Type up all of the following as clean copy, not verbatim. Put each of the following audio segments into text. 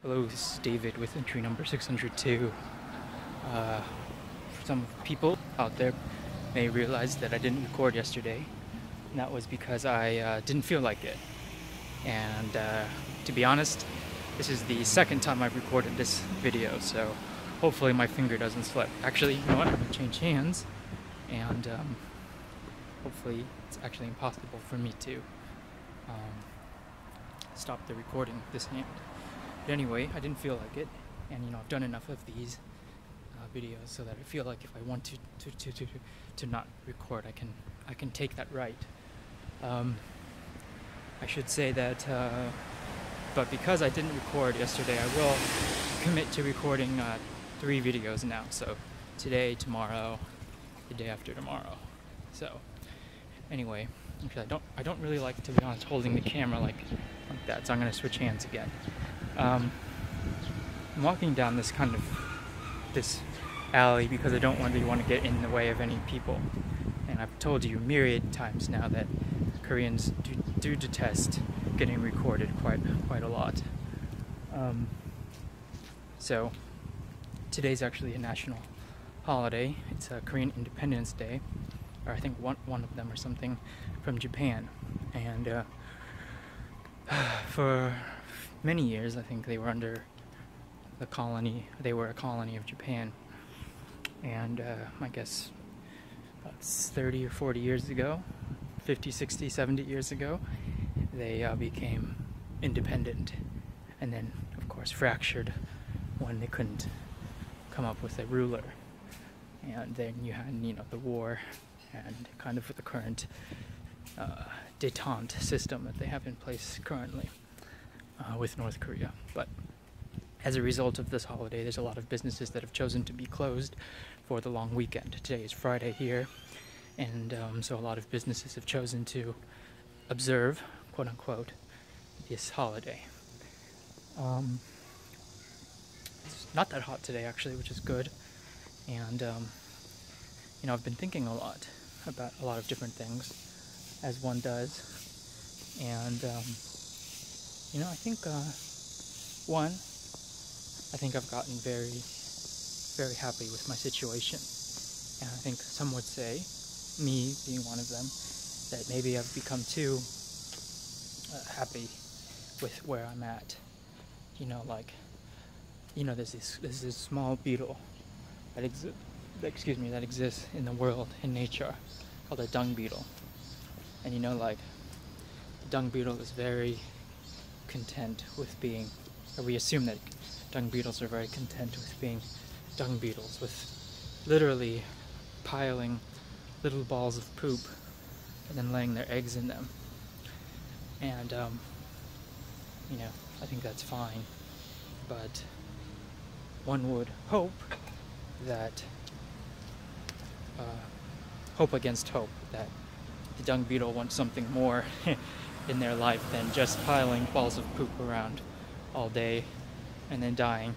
Hello, this is David with entry number 602. Some people out there may realize that I didn't record yesterday, and that was because I didn't feel like it. And to be honest, this is the second time I've recorded this video, so hopefully my finger doesn't slip. Actually, you know what? I'm going to change hands, and hopefully it's actually impossible for me to stop the recording with this hand. But anyway, I didn't feel like it, and I've done enough of these videos so that I feel like if I want to not record, I can take that right. I should say that, but because I didn't record yesterday, I will commit to recording 3 videos now. So today, tomorrow, the day after tomorrow. So anyway, I don't really like, to be honest, holding the camera like that, so I'm going to switch hands again. I'm walking down this alley because I don't really want to get in the way of any people. And I've told you myriad times now that Koreans do detest getting recorded quite a lot. So today's actually a national holiday. It's a Korean Independence Day, or I think one of them or something from Japan. And for many years, I think they were under the colony. They were a colony of Japan, and I guess about 30 or 40 years ago, 50, 60, 70 years ago, they became independent, and then of course fractured when they couldn't come up with a ruler. And then you had the war, and kind of with the current détente system that they have in place currently with North Korea. But as a result of this holiday, there's a lot of businesses that have chosen to be closed for the long weekend. Today is Friday here, and so a lot of businesses have chosen to observe, quote unquote, this holiday. It's not that hot today actually, which is good. And I've been thinking a lot about a lot of different things, as one does. And I think I've gotten very, very happy with my situation. And I think some would say, me being one of them, that maybe I've become too happy with where I'm at. There's this small beetle that exists in the world, in nature, called a dung beetle. And the dung beetle is very content with being, or we assume that dung beetles are very content with being dung beetles, with literally piling little balls of poop and then laying their eggs in them. And I think that's fine, but one would hope that hope against hope that the dung beetle wants something more in their life than just piling balls of poop around all day and then dying.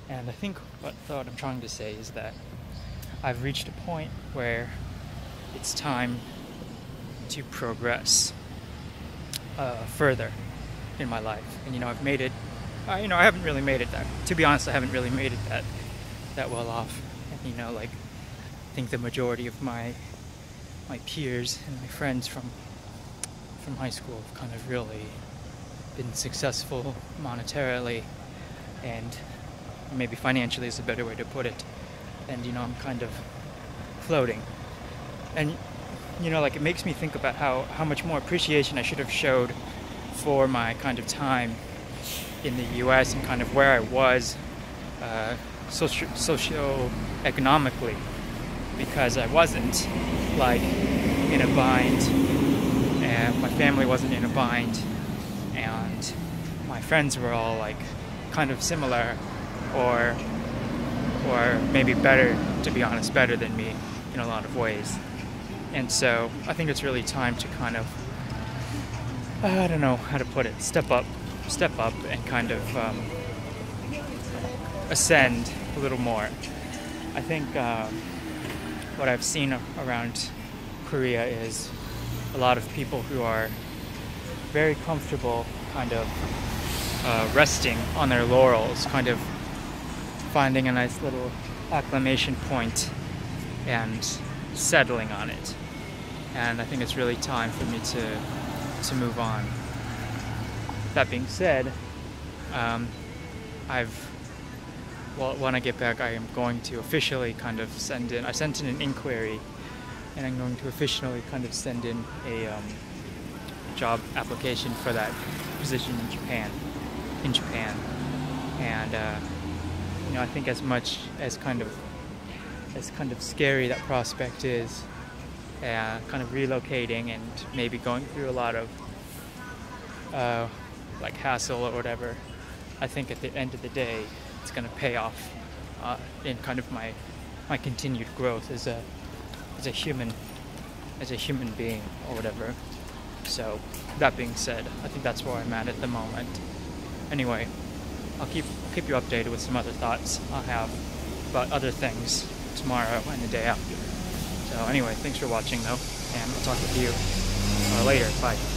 And I think what I'm trying to say is that I've reached a point where it's time to progress further in my life. And I've made it. I haven't really made it that. To be honest, I haven't really made it that well off. And I think the majority of my peers and my friends from high school have kind of really been successful monetarily, and maybe financially is a better way to put it. And I'm kind of floating. And it makes me think about how much more appreciation I should have showed for my kind of time in the US and kind of where I was socio-economically, because I wasn't in a bind, and my family wasn't in a bind, and my friends were all kind of similar, or maybe better, to be honest, better than me in a lot of ways. And so I think it's really time to kind of, I don't know how to put it, step up and kind of ascend a little more. I think what I've seen around Korea is a lot of people who are very comfortable kind of resting on their laurels, kind of finding a nice little acclimation point and settling on it. And I think it's really time for me to move on. That being said, when I get back, I am going to officially kind of I sent in an inquiry, and I'm going to officially kind of send in a job application for that position in Japan. And I think as much as kind of scary that prospect is, kind of relocating and maybe going through a lot of like hassle or whatever, I think at the end of the day it's going to pay off in kind of my continued growth as a human being or whatever. So that being said, I think that's where I'm at the moment. Anyway, I'll keep you updated with some other thoughts I'll have about other things tomorrow and the day after. So anyway, thanks for watching though, and I'll talk with you later. Bye.